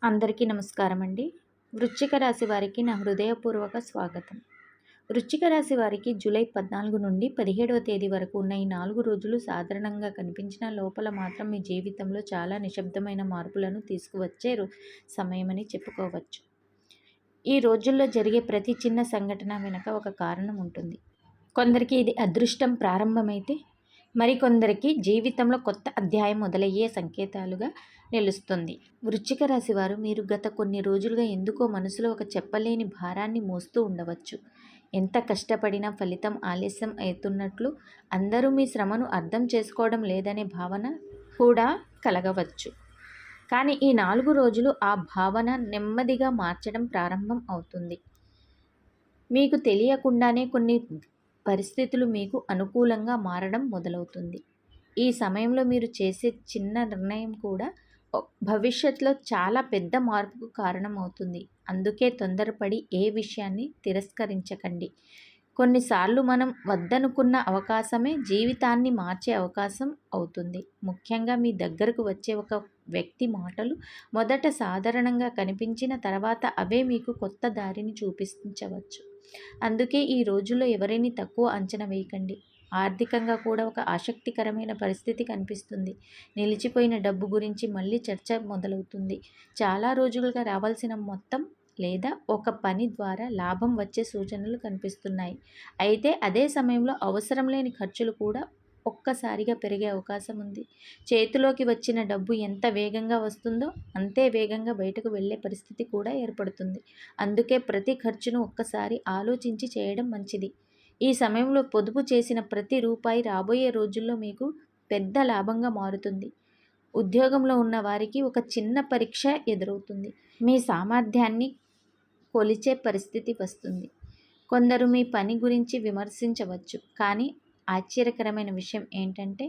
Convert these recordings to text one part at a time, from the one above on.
అందరికీ నమస్కారం అండి. వృశ్చిక రాశి వారికి నా హృదయపూర్వక స్వాగతం. వృశ్చిక రాశి వారికి జూలై 14 నుండి 17వ తేదీ వరకు ఉన్న ఈ 4 రోజులు సాధారణంగా కనిపించిన లోపల మాత్రం మీ జీవితంలో చాలా నిశ్శబ్దమైన మార్పులను తీసుకువచ్చే సమయమని చెప్పుకోవచ్చు. ఈ రోజుల్లో జరిగే ప్రతి చిన్న సంఘటన వెనుక ఒక కారణం ఉంటుంది. కొందరికి ఇది అదృష్టం ప్రారంభమైతే మరికొందరికి జీవితంలో కొత్త అధ్యాయం మొదలయ్యే సంకేతాలుగా నిలుస్తుంది. వృశ్చిక రాశి వారు మీరు గత కొన్ని రోజులుగా ఎందుకో మనసులో ఒక చెప్పలేని భారాన్ని మోస్తూ ఉండవచ్చు. ఎంత కష్టపడినా ఫలితం ఆలస్యం అవుతున్నట్లు, అందరూ మీ శ్రమను అర్థం చేసుకోవడం లేదనే భావన కూడా కలగవచ్చు. కానీ ఈ 4 రోజులు ఆ భావన నెమ్మదిగా మార్చడం ప్రారంభం అవుతుంది. మీకు తెలియకుండానే కొన్ని పరిస్థితులు మీకు అనుకూలంగా మారడం మొదలవుతుంది. ఈ సమయంలో మీరు చేసే చిన్న నిర్ణయం కూడా భవిష్యత్తులో చాలా పెద్ద మార్పుకు కారణమవుతుంది. అందుకే తొందరపడి ఏ విషయాన్ని తిరస్కరించకండి. కొన్నిసార్లు మనం వద్దనుకున్న అవకాశమే జీవితాన్ని మార్చే అవకాశం అవుతుంది. ముఖ్యంగా మీ దగ్గరకు వచ్చే ఒక వ్యక్తి మాటలు మొదట సాధారణంగా కనిపించిన తర్వాత అవే మీకు కొత్త దారిని చూపించవచ్చు. అందుకే ఈ రోజుల్లో ఎవరిని తక్కువ అంచనా వేయకండి. ఆర్థికంగా కూడా ఒక ఆసక్తికరమైన పరిస్థితి కనిపిస్తుంది. నిలిచిపోయిన డబ్బు గురించి మళ్ళీ చర్చ మొదలవుతుంది. చాలా రోజులుగా రావాల్సిన మొత్తం లేదా ఒక పని ద్వారా లాభం వచ్చే సూచనలు కనిపిస్తున్నాయి. అయితే అదే సమయంలో అవసరం లేని ఖర్చులు కూడా ఒక్కసారిగా పెరిగే అవకాశం ఉంది. చేతిలోకి వచ్చిన డబ్బు ఎంత వేగంగా వస్తుందో అంతే వేగంగా బయటకు వెళ్ళే పరిస్థితి కూడా ఏర్పడుతుంది. అందుకే ప్రతి ఖర్చును ఒక్కసారి ఆలోచించి చేయడం మంచిది. ఈ సమయంలో పొదుపు చేసిన ప్రతి రూపాయి రాబోయే రోజుల్లో మీకు పెద్ద లాభంగా మారుతుంది. ఉద్యోగంలో ఉన్న వారికి ఒక చిన్న పరీక్ష ఎదురవుతుంది. మీ సామర్థ్యాన్ని కొలిచే పరిస్థితి వస్తుంది. కొందరు మీ పని గురించి విమర్శించవచ్చు, కానీ ఆశ్చర్యకరమైన విషయం ఏంటంటే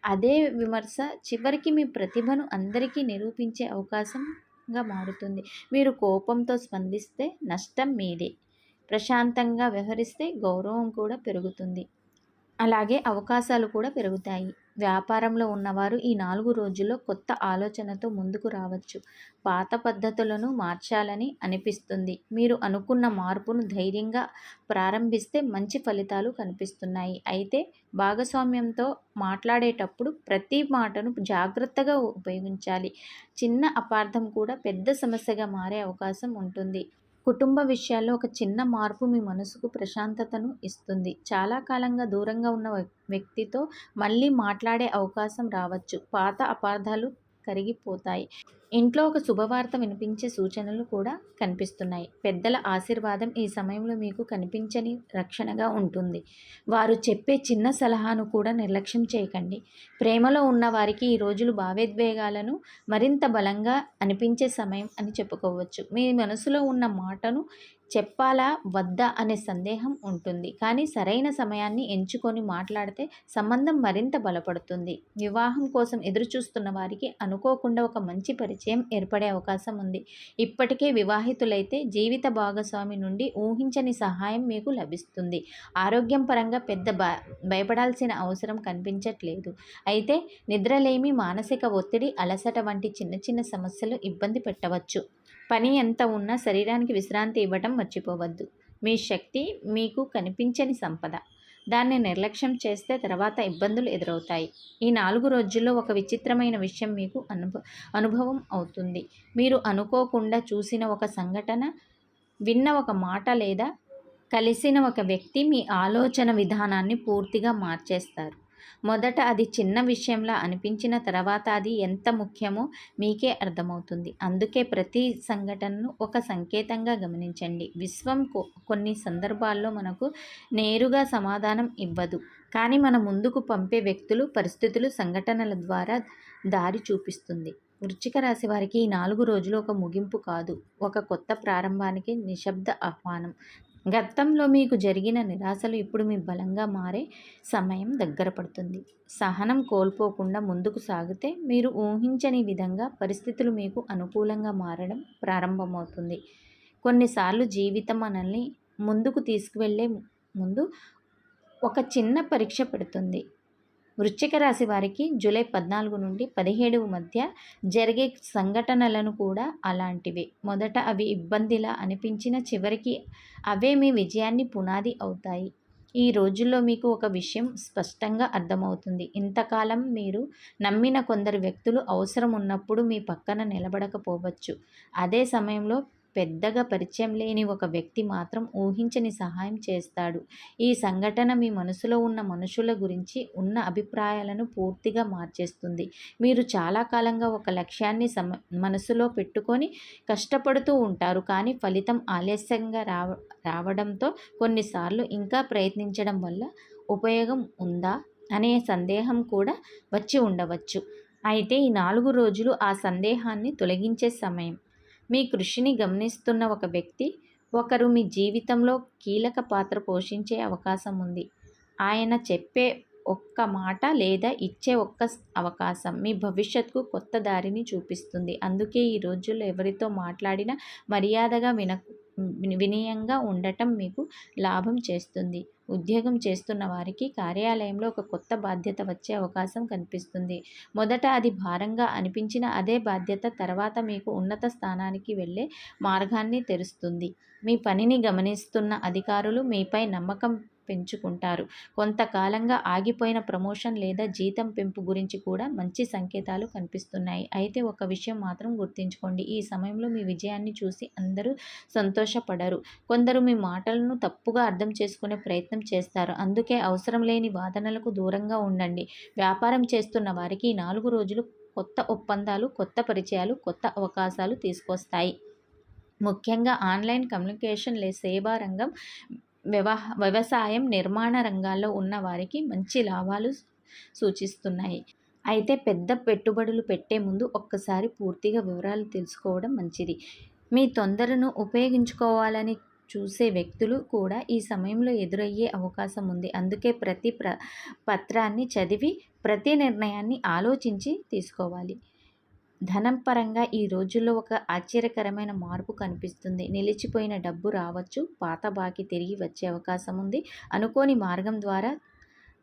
అదే విమర్శ చివరికి మీ ప్రతిభను అందరికీ నిరూపించే అవకాశంగా మారుతుంది. మీరు కోపంతో స్పందిస్తే నష్టం మీదే. ప్రశాంతంగా వ్యవహరిస్తే గౌరవం కూడా పెరుగుతుంది. అలాగే అవకాశాలు కూడా పెరుగుతాయి. వ్యాపారంలో ఉన్నవారు ఈ 4 రోజుల్లో కొత్త ఆలోచనతో ముందుకు రావచ్చు. పాత పద్ధతులను మార్చాలని అనిపిస్తుంది. మీరు అనుకున్న మార్పును ధైర్యంగా ప్రారంభిస్తే మంచి ఫలితాలు కనిపిస్తున్నాయి. అయితే భాగస్వామ్యంతో మాట్లాడేటప్పుడు ప్రతి మాటను జాగ్రత్తగా ఉపయోగించాలి. చిన్న అపార్థం కూడా పెద్ద సమస్యగా మారే అవకాశం ఉంటుంది. కుటుంబ విషయాల్లో ఒక చిన్న మార్పు మీ మనసుకు ప్రశాంతతను ఇస్తుంది. చాలా కాలంగా దూరంగా ఉన్న వ్యక్తితో మళ్ళీ మాట్లాడే అవకాశం రావచ్చు. పాత అపార్థాలు కరిగిపోతాయి. ఇంట్లో ఒక శుభవార్త వినిపించే సూచనలు కూడా కనిపిస్తున్నాయి. పెద్దల ఆశీర్వాదం ఈ సమయంలో మీకు కనిపించని రక్షణగా ఉంటుంది. వారు చెప్పే చిన్న సలహాను కూడా నిర్లక్ష్యం చేయకండి. ప్రేమలో ఉన్న వారికి ఈ రోజులు భావోద్వేగాలను మరింత బలంగా అనిపించే సమయం అని చెప్పుకోవచ్చు. మీ మనసులో ఉన్న మాటను చెప్పాలా వద్దా అనే సందేహం ఉంటుంది. కానీ సరైన సమయాన్ని ఎంచుకొని మాట్లాడితే సంబంధం మరింత బలపడుతుంది. వివాహం కోసం ఎదురుచూస్తున్న వారికి అనుకోకుండా ఒక మంచి పరిచయం ఏర్పడే అవకాశం ఉంది. ఇప్పటికే వివాహితులైతే జీవిత భాగస్వామి నుండి ఊహించని సహాయం మీకు లభిస్తుంది. ఆరోగ్యం పరంగా పెద్ద భయపడాల్సిన అవసరం కనిపించట్లేదు. అయితే నిద్రలేమి, మానసిక ఒత్తిడి, అలసట వంటి చిన్న చిన్న సమస్యలు ఇబ్బంది పెట్టవచ్చు. పని ఎంత ఉన్నా శరీరానికి విశ్రాంతి ఇవ్వటం మర్చిపోవద్దు. మీ శక్తి మీకు కనిపించని సంపద. దాన్ని నిర్లక్ష్యం చేస్తే తర్వాత ఇబ్బందులు ఎదురవుతాయి. ఈ 4 రోజుల్లో ఒక విచిత్రమైన విషయం మీకు అనుభవం అవుతుంది. మీరు అనుకోకుండా చూసిన ఒక సంఘటన, విన్న ఒక మాట లేదా కలిసిన ఒక వ్యక్తి మీ ఆలోచన విధానాన్ని పూర్తిగా మార్చేస్తారు. మొదట అది చిన్న విషయంలా అనిపించిన తర్వాత అది ఎంత ముఖ్యమో మీకే అర్థమవుతుంది. అందుకే ప్రతి సంఘటనను ఒక సంకేతంగా గమనించండి. విశ్వం కొన్ని సందర్భాల్లో మనకు నేరుగా సమాధానం ఇవ్వదు, కానీ మన ముందుకు పంపే వ్యక్తులు, పరిస్థితులు, సంఘటనల ద్వారా దారి చూపిస్తుంది. వృశ్చిక రాశి వారికి ఈ 4 రోజులు ఒక ముగింపు కాదు, ఒక కొత్త ప్రారంభానికి నిశ్శబ్ద ఆహ్వానం. గతంలో మీకు జరిగిన నిరాశలు ఇప్పుడు మీ బలంగా మారే సమయం దగ్గర పడుతుంది. సహనం కోల్పోకుండా ముందుకు సాగితే మీరు ఊహించని విధంగా పరిస్థితులు మీకు అనుకూలంగా మారడం ప్రారంభమవుతుంది. కొన్నిసార్లు జీవితం మనల్ని ముందుకు తీసుకువెళ్ళే ముందు ఒక చిన్న పరీక్ష పెడుతుంది. వృశ్చిక రాశి వారికి జూలై 14 నుండి 17 మధ్య జరిగే సంఘటనలను కూడా అలాంటివే. మొదట అవి ఇబ్బందిలా అనిపించిన చివరికి అవే మీ విజయాన్ని పునాది అవుతాయి. ఈ రోజుల్లో మీకు ఒక విషయం స్పష్టంగా అర్థమవుతుంది. ఇంతకాలం మీరు నమ్మిన కొందరు వ్యక్తులు అవసరం ఉన్నప్పుడు మీ పక్కన నిలబడకపోవచ్చు. అదే సమయంలో పెద్దగా పరిచయం లేని ఒక వ్యక్తి మాత్రం ఊహించని సహాయం చేస్తాడు. ఈ సంఘటన మీ మనసులో ఉన్న మనుషుల గురించి ఉన్న అభిప్రాయాలను పూర్తిగా మార్చేస్తుంది. మీరు చాలా కాలంగా ఒక లక్ష్యాన్ని మనసులో పెట్టుకొని కష్టపడుతూ ఉంటారు. కానీ ఫలితం ఆలస్యంగా రావడంతో కొన్నిసార్లు ఇంకా ప్రయత్నించడం వల్ల ఉపయోగం ఉందా అనే సందేహం కూడా వచ్చి ఉండవచ్చు. అయితే ఈ 4 రోజులు ఆ సందేహాన్ని తొలగించే సమయం. మీ కృషిని గమనిస్తున్న ఒక వ్యక్తి ఒకరు మీ జీవితంలో కీలక పాత్ర పోషించే అవకాశం ఉంది. ఆయన చెప్పే ఒక్క మాట లేదా ఇచ్చే ఒక్క అవకాశం మీ భవిష్యత్తుకు కొత్త దారిని చూపిస్తుంది. అందుకే ఈ రోజుల్లో ఎవరితో మాట్లాడినా మర్యాదగా వినయంగా ఉండటం మీకు లాభం చేస్తుంది. ఉద్యోగం చేస్తున్న వారికి కార్యాలయంలో ఒక కొత్త బాధ్యత వచ్చే అవకాశం కనిపిస్తుంది. మొదట అది భారంగా అనిపించిన అదే బాధ్యత తర్వాత మీకు ఉన్నత స్థానానికి వెళ్ళే మార్గాన్ని తెరుస్తుంది. మీ పనిని గమనిస్తున్న అధికారులు మీపై నమ్మకం పెంచుకుంటారు. కొంతకాలంగా ఆగిపోయిన ప్రమోషన్ లేదా జీతం పెంపు గురించి కూడా మంచి సంకేతాలు కనిపిస్తున్నాయి. అయితే ఒక విషయం మాత్రం గుర్తుంచుకోండి, ఈ సమయంలో మీ విజయాన్ని చూసి అందరూ సంతోషపడరు. కొందరు మీ మాటలను తప్పుగా అర్థం చేసుకునే ప్రయత్నం చేస్తారు. అందుకే అవసరం లేని వాదనలకు దూరంగా ఉండండి. వ్యాపారం చేస్తున్న వారికి ఈ 4 రోజులు కొత్త ఒప్పందాలు, కొత్త పరిచయాలు, కొత్త అవకాశాలు తీసుకొస్తాయి. ముఖ్యంగా ఆన్లైన్ కమ్యూనికేషన్ సేవా రంగం, వ్యవసాయం, నిర్మాణ రంగాల్లో ఉన్న వారికి మంచి లాభాలు సూచిస్తున్నాయి. అయితే పెద్ద పెట్టుబడులు పెట్టే ముందు ఒక్కసారి పూర్తిగా వివరాలు తెలుసుకోవడం మంచిది. మీ తొందరను ఉపయోగించుకోవాలని చూసే వ్యక్తులు కూడా ఈ సమయంలో ఎదురయ్యే అవకాశం ఉంది. అందుకే ప్రతి పత్రాన్ని చదివి ప్రతి నిర్ణయాన్ని ఆలోచించి తీసుకోవాలి. ధనం పరంగా ఈ రోజుల్లో ఒక ఆశ్చర్యకరమైన మార్పు కనిపిస్తుంది. నిలిచిపోయిన డబ్బు రావచ్చు, పాత బాకీ తిరిగి వచ్చే అవకాశం ఉంది. అనుకోని మార్గం ద్వారా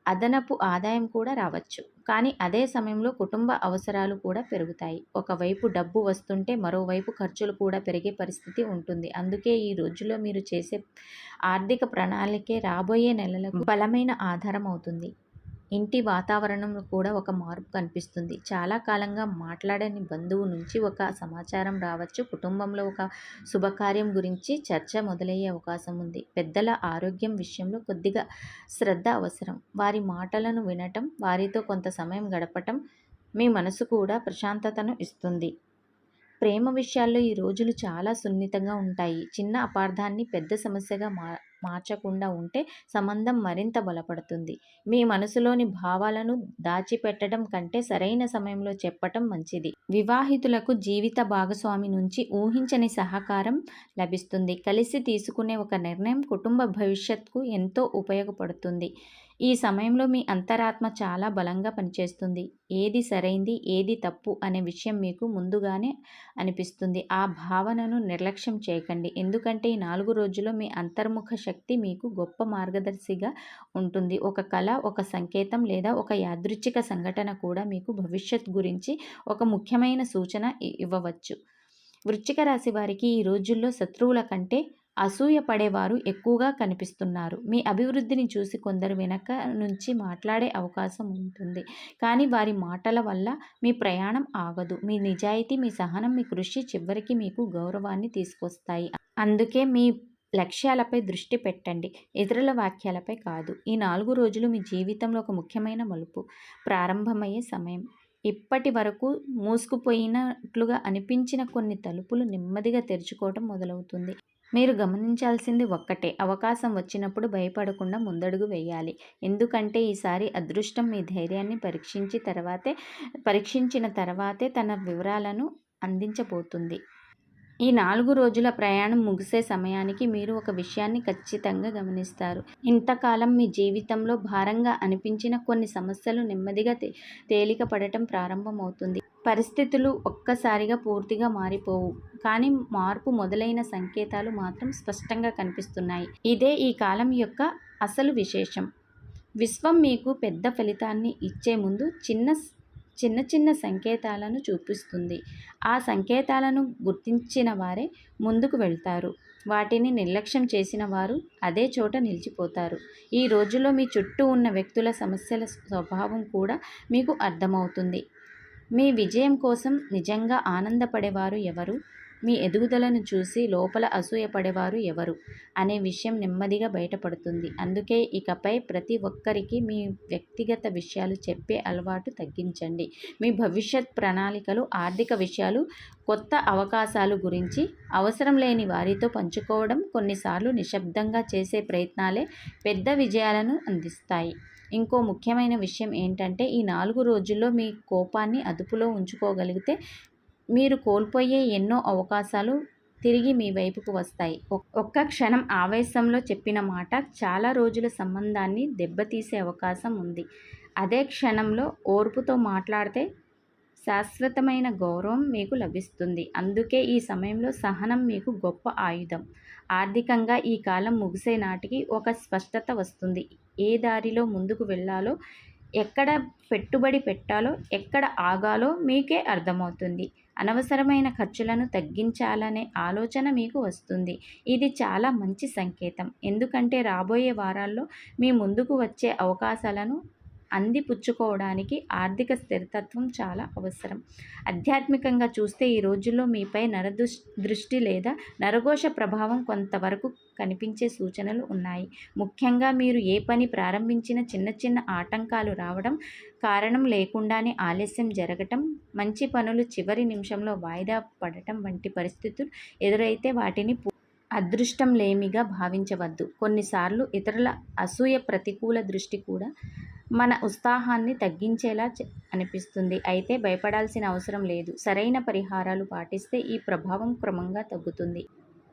అదనపు ఆదాయం కూడా రావచ్చు. కానీ అదే సమయంలో కుటుంబ అవసరాలు కూడా పెరుగుతాయి. ఒకవైపు డబ్బు వస్తుంటే మరోవైపు ఖర్చులు కూడా పెరిగే పరిస్థితి ఉంటుంది. అందుకే ఈ రోజుల్లో మీరు చేసే ఆర్థిక ప్రణాళికే రాబోయే నెలలకు బలమైన ఆధారం అవుతుంది. ఇంటి వాతావరణంలో కూడా ఒక మార్పు కనిపిస్తుంది. చాలా కాలంగా మాట్లాడని బంధువు నుంచి ఒక సమాచారం రావచ్చు. కుటుంబంలో ఒక శుభకార్యం గురించి చర్చ మొదలయ్యే అవకాశం ఉంది. పెద్దల ఆరోగ్యం విషయంలో కొద్దిగా శ్రద్ధ అవసరం. వారి మాటలను వినటం, వారితో కొంత సమయం గడపటం మీ మనసు కూడా ప్రశాంతతను ఇస్తుంది. ప్రేమ విషయాల్లో ఈ రోజులు చాలా సున్నితంగా ఉంటాయి. చిన్న అపార్థాన్ని పెద్ద సమస్యగా మార్చకుండా ఉంటే సంబంధం మరింత బలపడుతుంది. మీ మనసులోని భావాలను దాచిపెట్టడం కంటే సరైన సమయంలో చెప్పటం మంచిది. వివాహితులకు జీవిత భాగస్వామి నుంచి ఊహించని సహకారం లభిస్తుంది. కలిసి తీసుకునే ఒక నిర్ణయం కుటుంబ భవిష్యత్తుకు ఎంతో ఉపయోగపడుతుంది. ఈ సమయంలో మీ అంతరాత్మ చాలా బలంగా పనిచేస్తుంది. ఏది సరైంది, ఏది తప్పు అనే విషయం మీకు ముందుగానే అనిపిస్తుంది. ఆ భావనను నిర్లక్ష్యం చేయకండి. ఎందుకంటే ఈ 4 రోజుల్లో మీ అంతర్ముఖ శక్తి మీకు గొప్ప మార్గదర్శిగా ఉంటుంది. ఒక కళ, ఒక సంకేతం లేదా ఒక యాదృచ్ఛిక సంఘటన కూడా మీకు భవిష్యత్ గురించి ఒక ముఖ్యమైన సూచన ఇవ్వవచ్చు. వృశ్చిక రాశి వారికి ఈ రోజుల్లో శత్రువుల కంటే అసూయ పడేవారు ఎక్కువగా కనిపిస్తున్నారు. మీ అభివృద్ధిని చూసి కొందరు వెనక నుంచి మాట్లాడే అవకాశం ఉంటుంది. కానీ వారి మాటల వల్ల మీ ప్రయాణం ఆగదు. మీ నిజాయితీ, మీ సహనం, మీ కృషి చివరికి మీకు గౌరవాన్ని తీసుకొస్తాయి. అందుకే మీ లక్ష్యాలపై దృష్టి పెట్టండి, ఇతరుల వాక్యాలపై కాదు. ఈ 4 రోజులు మీ జీవితంలో ఒక ముఖ్యమైన మలుపు ప్రారంభమయ్యే సమయం. ఇప్పటి వరకు మూసుకుపోయినట్లుగా అనిపించిన కొన్ని తలుపులు నెమ్మదిగా తెరుచుకోవటం మొదలవుతుంది. మీరు గమనించాల్సింది ఒక్కటే, అవకాశం వచ్చినప్పుడు భయపడకుండా ముందడుగు వేయాలి. ఎందుకంటే ఈసారి అదృష్టం మీ ధైర్యాన్ని పరీక్షించిన తర్వాతే తన వివరాలను అందించబోతుంది. ఈ 4 రోజుల ప్రయాణం ముగిసే సమయానికి మీరు ఒక విషయాన్ని ఖచ్చితంగా గమనిస్తారు. ఇంతకాలం మీ జీవితంలో భారంగా అనిపించిన కొన్ని సమస్యలు నెమ్మదిగా తేలిక పడటం ప్రారంభమవుతుంది. పరిస్థితులు ఒక్కసారిగా పూర్తిగా మారిపోవు, కానీ మార్పు మొదలైన సంకేతాలు మాత్రం స్పష్టంగా కనిపిస్తున్నాయి. ఇదే ఈ కాలం యొక్క అసలు విశేషం. విశ్వం మీకు పెద్ద ఫలితాన్ని ఇచ్చే ముందు చిన్న చిన్న సంకేతాలను చూపిస్తుంది. ఆ సంకేతాలను గుర్తించిన వారే ముందుకు వెళ్తారు. వాటిని నిర్లక్ష్యం చేసిన వారు అదే చోట నిలిచిపోతారు. ఈ రోజుల్లో మీ చుట్టూ ఉన్న వ్యక్తుల సమస్యల స్వభావం కూడా మీకు అర్థమవుతుంది. మీ విజయం కోసం నిజంగా ఆనందపడేవారు ఎవరు? మీ ఎదుగుదలను చూసి లోపల అసూయపడేవారు ఎవరు అనే విషయం నెమ్మదిగా బయటపడుతుంది. అందుకే ఇకపై ప్రతి ఒక్కరికి మీ వ్యక్తిగత విషయాలు చెప్పే అలవాటు తగ్గించండి. మీ భవిష్యత్ ప్రణాళికలు, ఆర్థిక విషయాలు, కొత్త అవకాశాలు గురించి అవసరం లేని వారితో పంచుకోవడం, కొన్నిసార్లు నిశ్శబ్దంగా చేసే ప్రయత్నాలే పెద్ద విజయాలను అందిస్తాయి. ఇంకో ముఖ్యమైన విషయం ఏంటంటే, ఈ 4 రోజుల్లో మీ కోపాన్ని అదుపులో ఉంచుకోగలిగితే మీరు కోల్పోయే ఎన్నో అవకాశాలు తిరిగి మీ వైపుకు వస్తాయి. ఒక్క క్షణం ఆవేశంలో చెప్పిన మాట చాలా రోజుల సంబంధాన్ని దెబ్బతీసే అవకాశం ఉంది. అదే క్షణంలో ఓర్పుతో మాట్లాడితే శాశ్వతమైన గౌరవం మీకు లభిస్తుంది. అందుకే ఈ సమయంలో సహనం మీకు గొప్ప ఆయుధం. ఆర్థికంగా ఈ కాలం ముగిసే నాటికి ఒక స్పష్టత వస్తుంది. ఏ దారిలో ముందుకు వెళ్ళాలో, ఎక్కడ పెట్టుబడి పెట్టాలో, ఎక్కడ ఆగాలో మీకే అర్థమవుతుంది. అనవసరమైన ఖర్చులను తగ్గించాలనే ఆలోచన మీకు వస్తుంది. ఇది చాలా మంచి సంకేతం. ఎందుకంటే రాబోయే వారాల్లో మీ ముందుకు వచ్చే అవకాశాలను అందిపుచ్చుకోవడానికి ఆర్థిక స్థిరతత్వం చాలా అవసరం. ఆధ్యాత్మికంగా చూస్తే ఈ రోజుల్లో మీపై నరదృష్టి లేదా నరఘోష ప్రభావం కొంతవరకు కనిపించే సూచనలు ఉన్నాయి. ముఖ్యంగా మీరు ఏ పని ప్రారంభించినా చిన్న చిన్న ఆటంకాలు రావడం, కారణం లేకుండానే ఆలస్యం జరగటం, మంచి పనులు చివరి నిమిషంలో వాయిదా పడటం వంటి పరిస్థితులు ఎదురైతే వాటిని అదృష్టంలేమిగా భావించవద్దు. కొన్నిసార్లు ఇతరుల అసూయ, ప్రతికూల దృష్టి కూడా మన ఉత్సాహాన్ని తగ్గించేలా అనిపిస్తుంది. అయితే భయపడాల్సిన అవసరం లేదు. సరైన పరిహారాలు పాటిస్తే ఈ ప్రభావం క్రమంగా తగ్గుతుంది.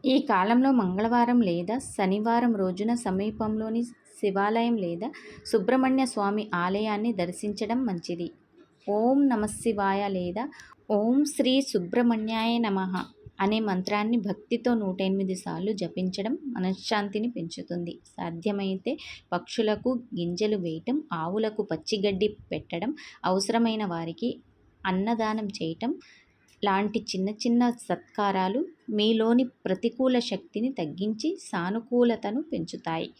ఈ కాలంలో మంగళవారం లేదా శనివారం రోజున సమీపంలోని శివాలయం లేదా సుబ్రహ్మణ్య స్వామి ఆలయాన్ని దర్శించడం మంచిది. ఓం నమఃశివాయ లేదా ఓం శ్రీ సుబ్రహ్మణ్యాయ నమః అనే మంత్రాన్ని భక్తితో 108 సార్లు జపించడం మనశ్శాంతిని పెంచుతుంది. సాధ్యమైతే పక్షులకు గింజలు వేయటం, ఆవులకు పచ్చిగడ్డి పెట్టడం, అవసరమైన వారికి అన్నదానం చేయటం లాంటి చిన్న చిన్న సత్కారాలు మీలోని ప్రతికూల శక్తిని తగ్గించి సానుకూలతను పెంచుతాయి.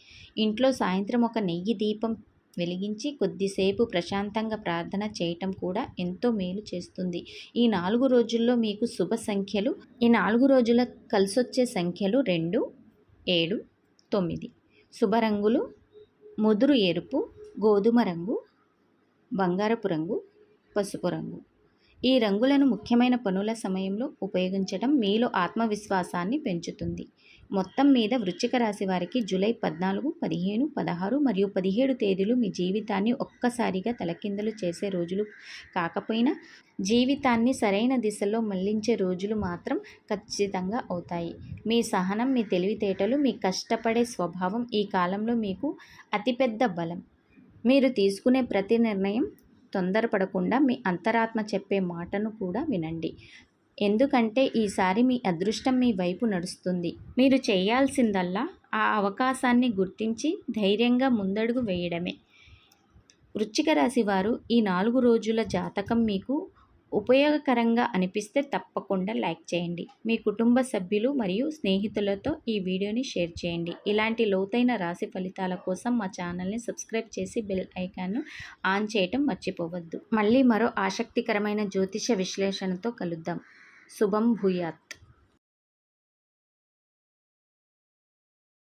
ఇంట్లో సాయంత్రం ఒక నెయ్యి దీపం వెలిగించి కొద్దిసేపు ప్రశాంతంగా ప్రార్థన చేయటం కూడా ఎంతో మేలు చేస్తుంది. ఈ 4 రోజుల్లో మీకు శుభ సంఖ్యలు ఈ 4 రోజుల కలిసొచ్చే సంఖ్యలు 2, 7, 9. శుభ రంగులు ముదురు ఎరుపు, గోధుమ రంగు, బంగారపు రంగు, పసుపు రంగు. ఈ రంగులను ముఖ్యమైన పనుల సమయంలో ఉపయోగించడం మీలో ఆత్మవిశ్వాసాన్ని పెంచుతుంది. మొత్తం మీద వృశ్చిక రాశి వారికి జూలై 14, 15, 16 మరియు 17 తేదీలు మీ జీవితాన్ని ఒక్కసారిగా తలకిందులు చేసే రోజులు కాకపోయినా జీవితాన్ని సరైన దిశలో మళ్లించే రోజులు మాత్రం ఖచ్చితంగా అవుతాయి. మీ సహనం, మీ తెలివితేటలు, మీ కష్టపడే స్వభావం ఈ కాలంలో మీకు అతిపెద్ద బలం. మీరు తీసుకునే ప్రతి నిర్ణయం తొందరపడకుండా మీ అంతరాత్మ చెప్పే మాటను కూడా వినండి. ఎందుకంటే ఈసారి మీ అదృష్టం మీ వైపు నడుస్తుంది. మీరు చేయాల్సిందల్లా ఆ అవకాశాన్ని గుర్తించి ధైర్యంగా ముందడుగు వేయడమే. వృశ్చిక రాశి వారు ఈ 4 రోజుల జాతకం మీకు ఉపయోగకరంగా అనిపిస్తే తప్పకుండా లైక్ చేయండి. మీ కుటుంబ సభ్యులు మరియు స్నేహితులతో ఈ వీడియోని షేర్ చేయండి. ఇలాంటి లోతైన రాశి ఫలితాల కోసం మా ఛానల్ని సబ్స్క్రైబ్ చేసి బెల్ ఐకాన్ను ఆన్ చేయటం మర్చిపోవద్దు. మళ్ళీ మరో ఆసక్తికరమైన జ్యోతిష విశ్లేషణతో కలుద్దాం. శుభం భూయాత్.